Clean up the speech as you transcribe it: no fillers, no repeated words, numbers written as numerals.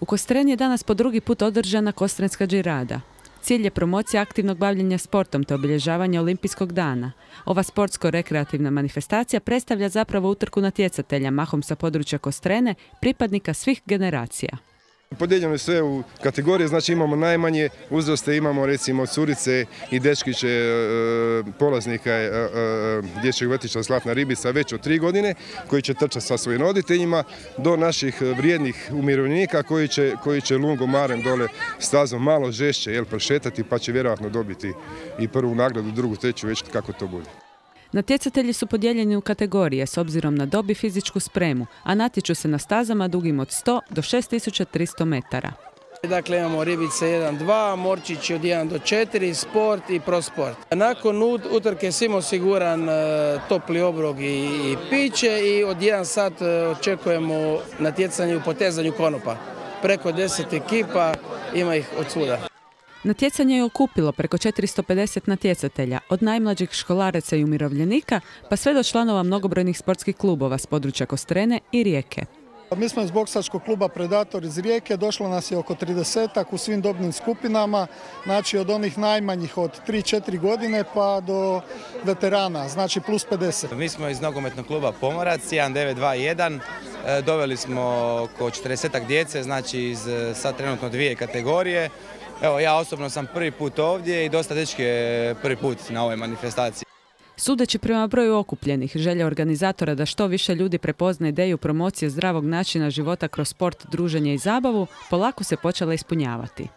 U Kostreni je danas po drugi put održana Kostrenska džirada. Cilj je promocija aktivnog bavljenja sportom te obilježavanje Olimpijskog dana. Ova sportsko-rekreativna manifestacija predstavlja zapravo utrku natjecatelja, mahom sa područja Kostrene, pripadnika svih generacija. Podijeljeno je sve u kategorije, znači imamo najmanje uzraste, imamo recimo curice i dečkiće polaznika dječjeg vrtića Zlatna ribica već od 3 godine koji će trčati sa svojim roditeljima do naših vrijednih umirovljenika koji će lungom marem dole stazom malo žešće prošetati pa će vjerojatno dobiti i prvu nagradu, drugu, treću, već kako to bude. Natjecatelji su podijeljeni u kategorije s obzirom na dob i fizičku spremu, a natječu se na stazama dugim od 100 do 6300 metara. Dakle, imamo ribice 1-2, morčići od 1 do 4, sport i prosport. Nakon utrke svim osiguran topli obrok i piće i od 1 sat očekujemo natjecanje u potezanju konopa. Preko 10 ekipa, ima ih od svuda. Natjecanje je okupilo preko 450 natjecatelja, od najmlađih školaraca i umirovljenika, pa sve do članova mnogobrojnih sportskih klubova s područja Kostrene i Rijeke. Mi smo iz boksačkog kluba Predator iz Rijeke, došlo nas je oko 30-ak u svim dobnim skupinama, znači od onih najmanjih od 3-4 godine pa do veterana, znači plus 50. Mi smo iz nogometnog kluba Pomorac, 1921, doveli smo oko 40-ak djece, znači iz sad trenutno 2 kategorije. Evo, ja osobno sam prvi put ovdje i dosta dečki je prvi put na ovoj manifestaciji. Sudeći prema broju okupljenih, želja organizatora da što više ljudi prepozna ideju promocije zdravog načina života kroz sport, druženje i zabavu, polako se počela ispunjavati.